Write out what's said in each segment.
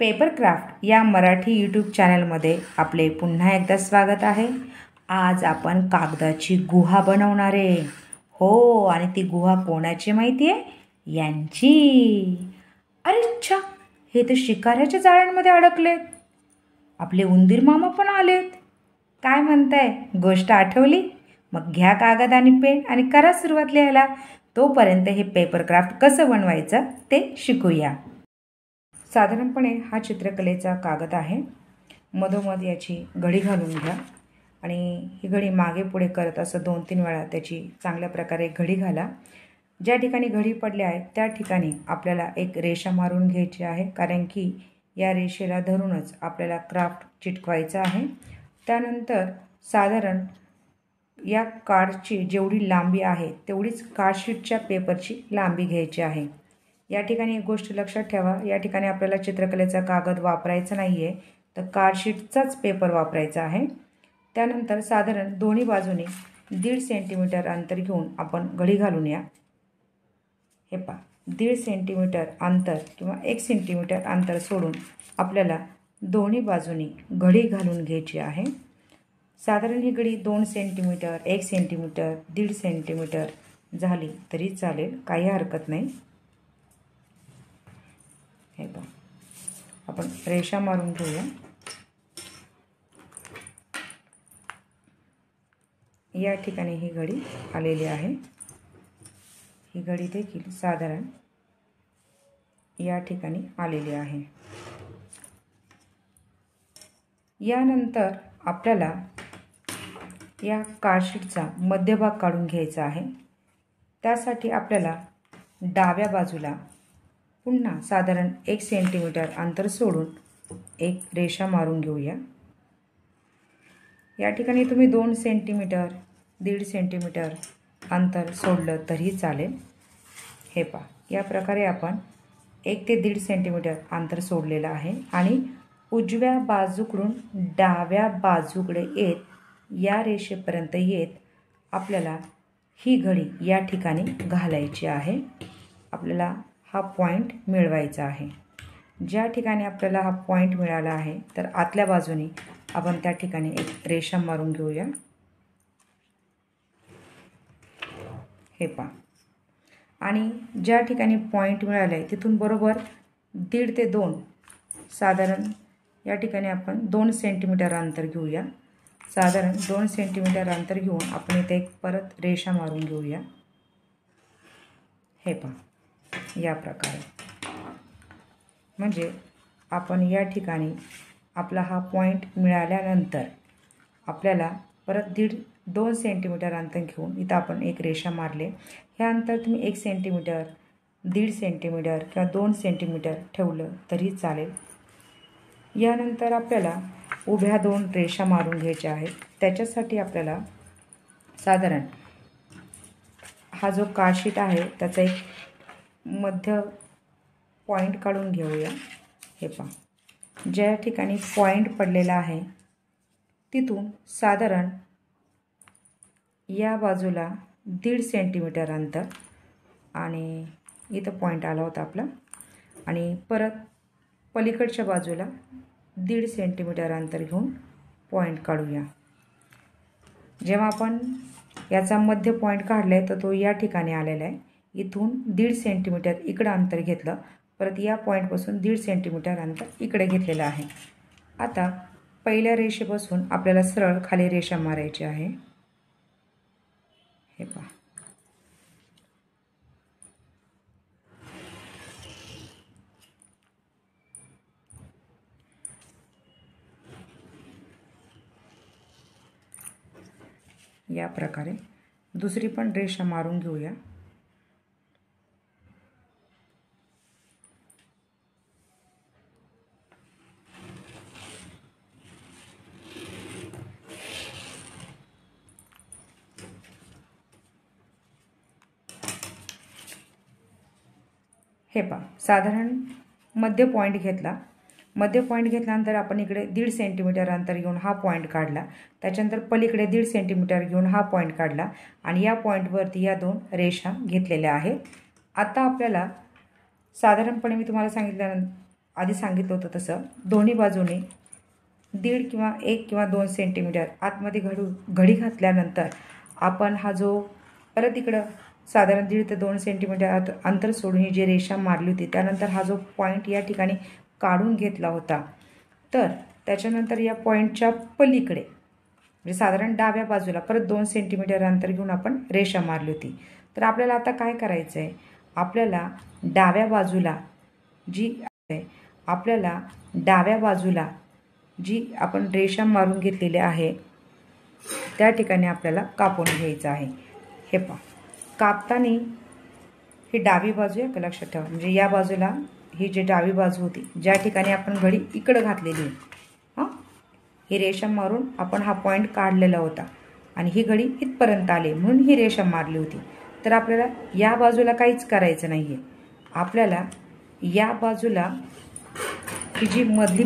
Papercraft या Marathi YouTube चॅनलमध्ये आपले पुन्हा एकदा स्वागत आहे। आज आपण कागदाची गुहा बनवणार आहे। हो, आणि ती गुहा कोणाची माहिती आहे? यांची। अरे अच्छा, हे तर शिकाऱ्याच्या जाळ्यांमध्ये अडकलेत। आपले उंदीर मामा पण आलेत। काय म्हणताय, गोष्ट आठवली? मग घ्या कागद आणि पेन आणि करा सुरुवात लिहायला। तोपर्यंत हे पेपरक्राफ्ट कसं बनवायचं ते शिकूया। साधारणपणे हा चित्रकलेचा कागद आहे। मधोमध याची घडी घालून घ्या आणि ही घडी मागे पुढे करत असं 2-3 वेळा त्याची चांगल्या प्रकारे घडी घाला। ज्या ठिकाणी घडी पडली आहे त्या ठिकाणी आपल्याला एक रेषा मारून घ्यायची आहे, कारण की या रेषेला धरूनच आपल्याला क्राफ्ट चिटकवायचं आहे। त्यानंतर साधारण या कार्डची जेवढी लांबी आहे तेवढीच कार्डशीटच्या पेपरची लांबी घ्यायची आहे। या ठिकाणी एक गोष्ट लक्षात ठेवा, या ठिकाणी आपल्याला चित्रकलेचा कागद वापरायचा नाही आहे, तर कार्डशीटचाच पेपर वापरायचा आहे। त्यानंतर साधारण दोन्ही बाजूने 1.5 सेंटीमीटर अंतर घेऊन आपण घडी घालून या। हे पहा, 1.5 सेंटीमीटर अंतर किंवा 1 सेंटीमीटर अंतर सोडून आपल्याला दोन्ही बाजूने घडी घालून घ्यायची आहे। साधारण ही घडी 2 सेंटीमीटर, 1 सेंटीमीटर, 1.5 सेंटीमीटर झाली तरी चालेल, काही हरकत नाही। हे पहा, आपण रेषा मारून घेऊया। या ठिकाणी ही घडी आलेली आहे। ही घडी देखील साधारण या ठिकाणी आलेली आहे। यानंतर आपल्याला या कार्डशीटचा मध्यभाग काढून घ्यायचा आहे। त्यासाठी आपल्याला डाव्या बाजूला पुन्हा साधारण 1 सेंटीमीटर अंतर सोडून एक रेषा मारून घेऊया। या ठिकाणी तुम्ही 2 सेंटीमीटर, 1.5 सेंटीमीटर अंतर सोडलं तरी चालेल। हे पहा, या प्रकारे आपण 1 ते 1.5 सेंटीमीटर अंतर सोडलेलं आहे आणि उजव्या बाजूकडून डाव्या बाजूकडे येत या रेषेपर्यंत येत आपल्याला ही घडी या ठिकाणी घालायची आहे। आपल्याला हा पॉइंट मिळवायचा आहे। ज्या ठिकाणी आपल्याला हा पॉइंट मिळाला आहे तर आतल्या बाजूने आपण त्या ठिकाणी एक रेषा मारून घेऊया। हे पहा, आणि ज्या ठिकाणी पॉइंट मिळाला आहे तिथून बरोबर 1.5 ते 2 साधारण या ठिकाणी आपण 2 सेंटीमीटर अंतर घेऊया। साधारण 2 सेंटीमीटर अंतर घेऊन आपण इथे एक परत रेषा मारून घेऊया। हे पहा, या प्रकारे म्हणजे आपण या ठिकाणी आपला हा पॉइंट मिळाल्यानंतर आपल्याला परत 2 सेंटीमीटर अंतर घेऊन इथं आपण एक रेषा मारले। हे अंतर तुम्ही 1 सेंटीमीटर, 1.5 सेंटीमीटर किंवा 2 सेंटीमीटर ठेवलं तरी चालेल। यानंतर आपल्याला उभ्या 2 रेषा मारून घ्यायच्या आहेत। त्याच्यासाठी आपल्याला साधारण हा जो कार्डशीट आहे त्याचा एक मध्य पॉइंट काढून घेऊया। हे पहा, ज्या ठिकाणी पॉइंट पडलेला आहे तिथून साधारण या बाजूला 1.5 सेंटीमीटर अंतर आणि इथं पॉइंट आला होता आपला, आणि परत पलीकडच्या बाजूला 1.5 सेंटीमीटर अंतर घेऊन पॉइंट काढूया। जेव्हा आपण याचा मध्य पॉइंट काढलाय तर तो या ठिकाणी आलेला आहे। इथून 1.5 सेंटीमीटर इकडं अंतर घेतलं, परत या पॉइंटपासून 1.5 सेंटीमीटर अंतर इकडे घेतलेलं आहे। आता पहिल्या रेषेपासून आपल्याला सरळ खाली रेषा मारायची आहे। हे पहा, या प्रकारे दुसरी पण रेषा मारून घेऊया। हे पहा, साधारण मध्य पॉइंट घेतला। मध्य पॉइंट घेतल्यानंतर आपण इकडे 1.5 सेंटीमीटर अंतर घेऊन हा पॉइंट काढला। त्याच्यानंतर पलीकडे 1.5 सेंटीमीटर घेऊन हा पॉइंट काढला आणि या पॉइंटवरती या 2 रेषा घेतलेल्या आहेत। आता आपल्याला साधारणपणे मी तुम्हाला सांगितलं आधी सांगितलं होतं तसं दोन्ही बाजूने 1.5 किंवा 1 किंवा 2 सेंटीमीटर आतमध्ये घडी घातल्यानंतर आपण हा जो परत इकडं साधारण 1.5 ते 2 सेंटीमीटर अंतर सोडून ही जी रेषा मारली होती त्यानंतर हा जो पॉईंट या ठिकाणी काढून घेतला होता, तर त्याच्यानंतर या पॉईंटच्या पलीकडे म्हणजे साधारण डाव्या बाजूला परत 2 सेंटीमीटर अंतर घेऊन आपण रेषा मारली होती. तर आपल्याला आता काय करायचं आहे, आपल्याला डाव्या बाजूला जी आपण रेषा मारून घेतलेली आहे त्या ठिकाणी आपल्याला कापून घ्यायचं आहे. हे पहा, कापताना ही डावी बाजू आहे का लक्षात ठेवा, म्हणजे या बाजूला ही जी डावी बाजू होती ज्या ठिकाणी आपण घडी इकडं घातलेली आहे, ही रेषा मारून आपण हा पॉईंट काढलेला होता आणि ही घडी इथपर्यंत आली म्हणून ही रेषा मारली होती. तर आपल्याला या बाजूला काहीच करायचं नाही आहे. आपल्याला या बाजूला ही जी मधली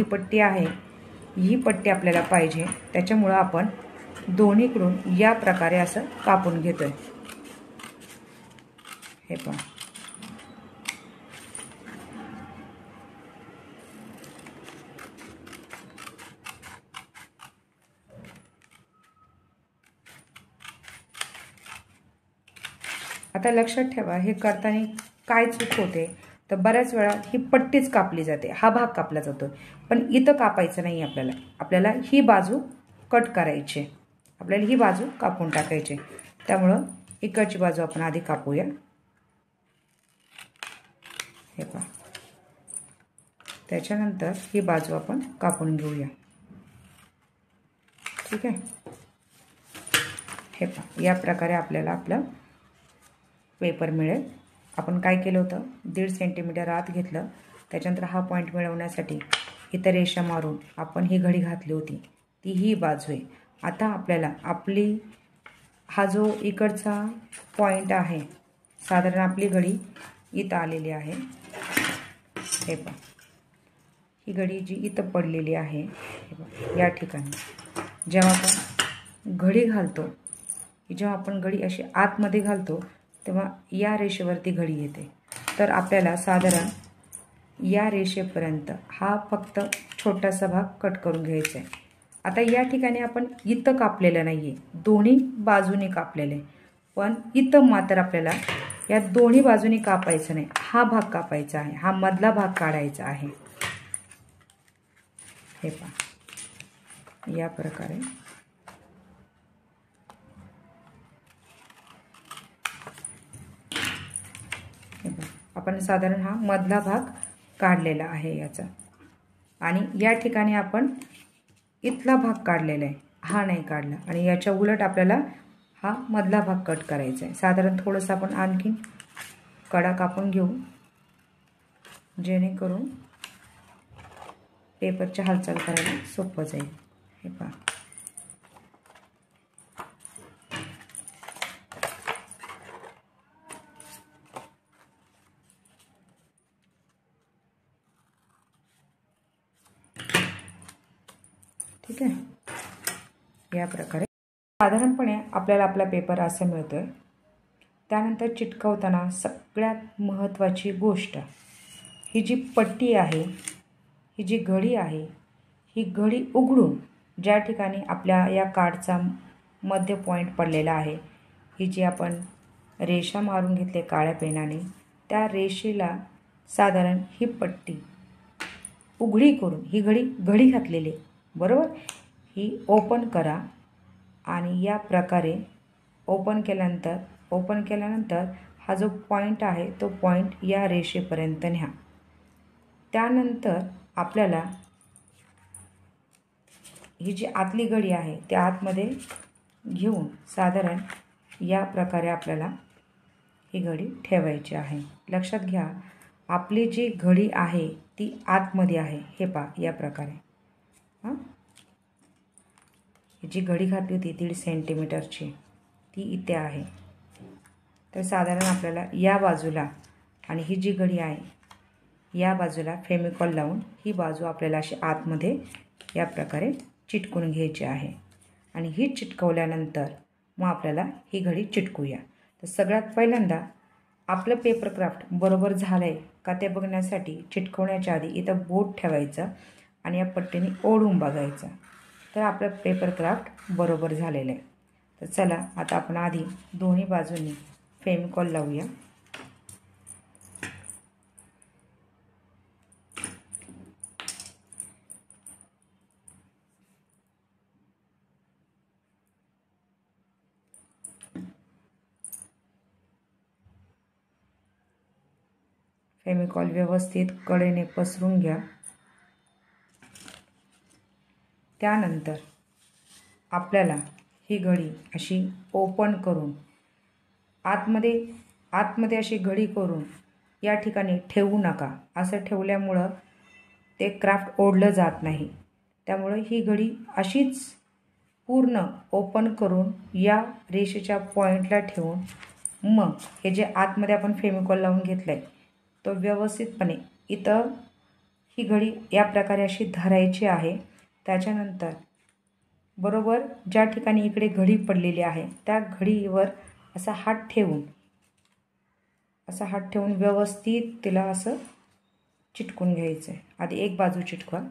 पट्टी आहे ही पट्टी आपल्याला पाहिजे. त्याच्यामुळं आपण दोन्हीकडून या प्रकारे असं कापून घेतोय. हे पहा, आता लक्षात ठेवा हे करताना काय चूक होते, तर बऱ्याच वेळा ही पट्टीच कापली जाते, हा भाग कापला जातो, पण इथं कापायचं नाही. आपल्याला ही बाजू कट करायची, आपल्याला ही बाजू कापून टाकायची. त्यामुळं इकडची बाजू आपण आधी कापूया. हे पहा, त्याच्यानंतर ही बाजू आपण कापून घेऊया. ठीक आहे. हे पहा, या प्रकारे आपल्याला आपलं पेपर मिळेल. आपण काय केलं होतं, 1.5 सेंटीमीटर आत घेतलं, त्याच्यानंतर हा पॉईंट मिळवण्यासाठी इथं रेषा मारून आपण ही घडी घातली होती, ती ही बाजू आहे. आता आपल्याला हा जो इकडचा पॉईंट आहे, साधारण आपली घडी इथं आलेली आहे. हे पहा, ही घडी जी इथं पडलेली आहे, हे पहा, या ठिकाणी जेव्हा आपण घडी घालतो, जेव्हा आपण घडी अशी आतमध्ये घालतो तेव्हा या रेषेवरती घडी येते. तर आपल्याला साधारण या रेषेपर्यंत हा फक्त छोटासा भाग कट करून घ्यायचा आहे. आता या ठिकाणी आपण इथं कापलेलं नाही आहे, दोन्ही बाजूने कापलेलं आहे, पण इथं मात्र आपल्याला या दोन्ही बाजूने कापायचं नाही, हा भाग कापायचा आहे, हा मधला भाग काढायचा आहे. हे पहा, या प्रकारे आपण साधारण हा मधला भाग काढलेला आहे याचा, आणि या ठिकाणी आपण इथला भाग काढलेला आहे, हा नाही काढला, आणि याच्या उलट आपल्याला हा मधला भाग कट करायचा आहे. साधारण थोडंसं आपण आणखी कडा कापून घेऊ जेणेकरून पेपरची हालचाल करायला सोपं जाईल. हे पहा, ठीक आहे. या प्रकारे साधारणपणे आपल्याला आपला पेपर असा मिळतोय. त्यानंतर चिटकवताना सगळ्यात महत्त्वाची गोष्ट, ही जी पट्टी आहे, ही जी घडी आहे, ही घडी उघडून ज्या ठिकाणी आपल्या या कार्डचा मध्य पॉईंट पडलेला आहे, ही जी आपण रेषा मारून घेतली काळ्या पेनाने, त्या रेषेला साधारण ही पट्टी उघडी करून ही घडी घातलेली बरोबर, ही ओपन करा आणि या प्रकारे ओपन केल्यानंतर हा जो पॉईंट आहे तो पॉईंट या रेषेपर्यंत न्या. त्यानंतर आपल्याला ही जी आतली घडी आहे त्या आतमध्ये घेऊन साधारण या प्रकारे आपल्याला ही घडी ठेवायची आहे. लक्षात घ्या, आपली जी घडी आहे ती आतमध्ये आहे. हे पहा, या प्रकारे जी घडी घातली होती 1.5 सेंटीमीटरची ती इथे आहे. तर साधारण आपल्याला या बाजूला आणि ही जी घडी आहे या बाजूला फेविकॉल लावून ही बाजू आपल्याला अशी आतमध्ये या प्रकारे चिटकून घ्यायची आहे. आणि ही चिटकवल्यानंतर मग आपल्याला ही घडी चिटकूया. तर सगळ्यात पहिल्यांदा आपलं पेपर क्राफ्ट बरोबर झालं आहे का ते बघण्यासाठी चिटकवण्याच्या आधी इथं बोट ठेवायचं आणि या पट्टीने ओढून बघायचं. तर आपलं पेपर क्राफ्ट बरोबर झालेलं आहे. तर चला आता आपण आधी दोन्ही बाजूंनी फेविकॉल लावूया. फेविकॉल व्यवस्थित कडेने पसरून घ्या. त्यानंतर आपल्याला ही घडी अशी ओपन करून आतमध्ये अशी घडी करून या ठिकाणी ठेवू नका. असं ठेवल्यामुळं ते क्राफ्ट ओढलं जात नाही. त्यामुळे ही घडी अशीच पूर्ण ओपन करून या रेषेच्या पॉईंटला ठेवून मग हे जे आतमध्ये आपण फेविकॉल लावून घेतलं आहे तो व्यवस्थितपणे इथं ही घडी या प्रकारे अशी धरायची आहे. त्याच्यानंतर बरोबर ज्या ठिकाणी इकडे घडी पडलेली आहे त्या घडीवर असा हात ठेवून व्यवस्थित तिला असं चिटकून घ्यायचं आहे. आधी एक बाजू चिटकवा.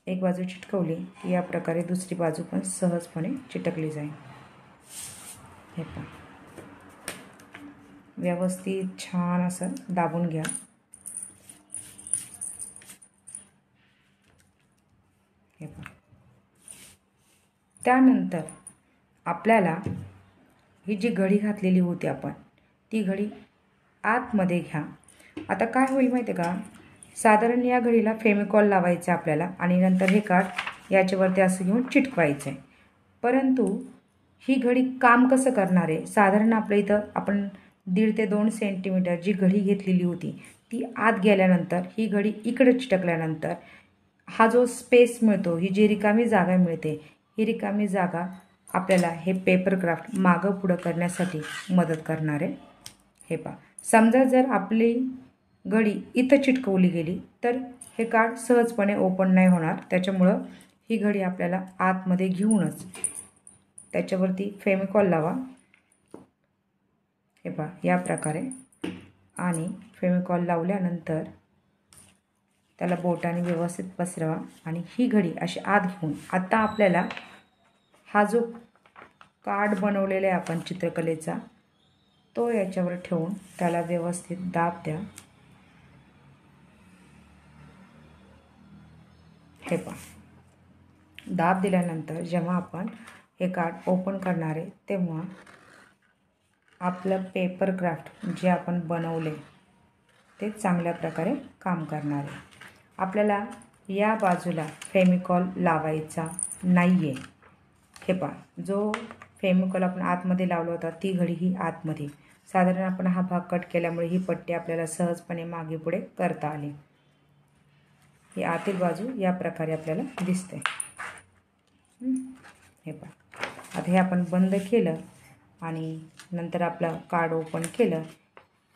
एक बाजू चिटकवली की या प्रकारे दुसरी बाजू पण सहजपणे चिटकली जाईल. हे पहा, व्यवस्थित छान असं दाबून घ्या. हे पहा. त्यानंतर आपल्याला ही जी घडी घातलेली होती आपण ती घडी आतमध्ये घ्या. आता काय होईल माहिती आहे का, साधारण या घडीला फेविकॉल लावायचं आपल्याला आणि नंतर हे काठ याच्यावरती असं घेऊन चिटकवायचं आहे. परंतु ही घडी काम कसं करणार आहे, साधारण आपल्या इथं आपण 1.5 ते 2 सेंटीमीटर जी घडी घेतलेली होती ती आत गेल्यानंतर ही घडी इकडे चिटकल्यानंतर हा जो स्पेस मिळतो, ही जी रिकामी जागा मिळते, ही रिकामी जागा आपल्याला हे पेपर क्राफ्ट मागं पुढं करण्यासाठी मदत करणार आहे. हे पहा, समजा जर आपली घडी इथं चिटकवली गेली तर हे कार्ड सहजपणे ओपन नाही होणार. त्याच्यामुळं ही घडी आपल्याला आतमध्ये घेऊनच त्याच्यावरती फेविकॉल लावा. हे पहा या प्रकारे. आणि फेविकॉल लावल्यानंतर त्याला बोटाने व्यवस्थित पसरवा आणि ही घडी अशी आत घेऊन आता आपल्याला हा जो कार्ड बनवलेला आहे आपण चित्रकलेचा तो याच्यावर ठेवून त्याला व्यवस्थित दाब द्या. हे पहा, दाब दिल्यानंतर जेव्हा आपण हे कार्ड ओपन करणार आहे तेव्हा आपलं पेपर क्राफ्ट जे आपण बनवले ते चांगल्या प्रकारे काम करणार आहे. आपल्याला या बाजूला फेविकॉल लावायचा नाही आहे. हे पहा, जो फेविकॉल आपण आतमध्ये लावला होता ती घडी ही आतमध्ये. साधारण आपण हा भाग कट केल्यामुळे ही पट्टी आपल्याला सहजपणे मागे पुढे करता आली. ही आतील बाजू या प्रकारे आपल्याला दिसते. हे पहा, आता हे आपण बंद केलं आणि नंतर आपलं कार्ड ओपन केलं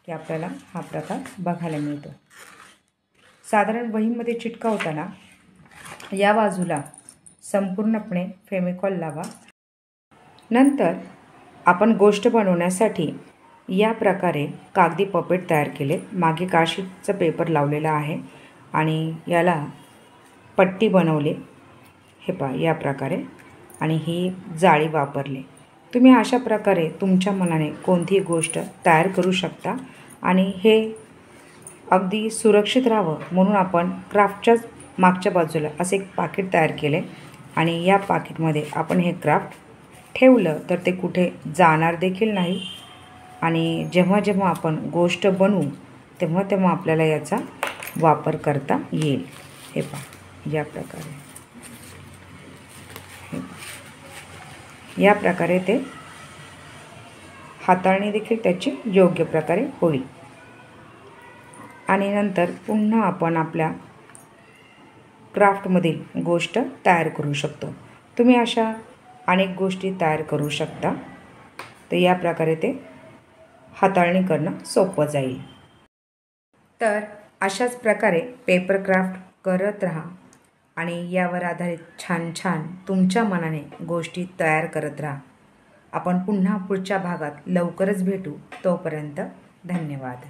की आपल्याला हा प्रकार बघायला मिळतो. साधारण वहीमध्ये चिटकवताना या बाजूला संपूर्णपणे फेविकॉल लावा. नंतर आपण गोष्ट बनवण्यासाठी या प्रकारे कागदी पपेट तयार केले. मागे काशीचं पेपर लावलेला आहे आणि याला पट्टी बनवली. हे पहा या प्रकारे. आणि ही जाळी वापरली. तुम्ही अशा प्रकारे तुमच्या मनाने कोणतीही गोष्ट तयार करू शकता आणि हे अगदी सुरक्षित राहावं म्हणून आपण क्राफ्टच्याच मागच्या बाजूला असे एक पाकिट तयार केले आणि या पाकिटमध्ये आपण हे क्राफ्ट ठेवलं तर ते कुठे जाणार देखील नाही आणि जेव्हा जेव्हा आपण गोष्ट बनवू तेव्हा तेव्हा आपल्याला याचा वापर करता येईल. हे पहा या प्रकारे. या प्रकारे ते हाताळणी देखील त्याची योग्य प्रकारे होईल. आणि नंतर पुन्हा आपण आपल्या क्राफ्टमधील गोष्ट तयार करू शकतो. तुम्ही अशा अनेक गोष्टी तयार करू शकता. तर या प्रकारे ते हाताळणी करणं सोपं जाईल. तर अशाच प्रकारे पेपर क्राफ्ट करत राहा आणि यावर आधारित छान छान तुमच्या मनाने गोष्टी तयार करत राहा. आपण पुन्हा पुढच्या भागात लवकरच भेटू. तोपर्यंत धन्यवाद.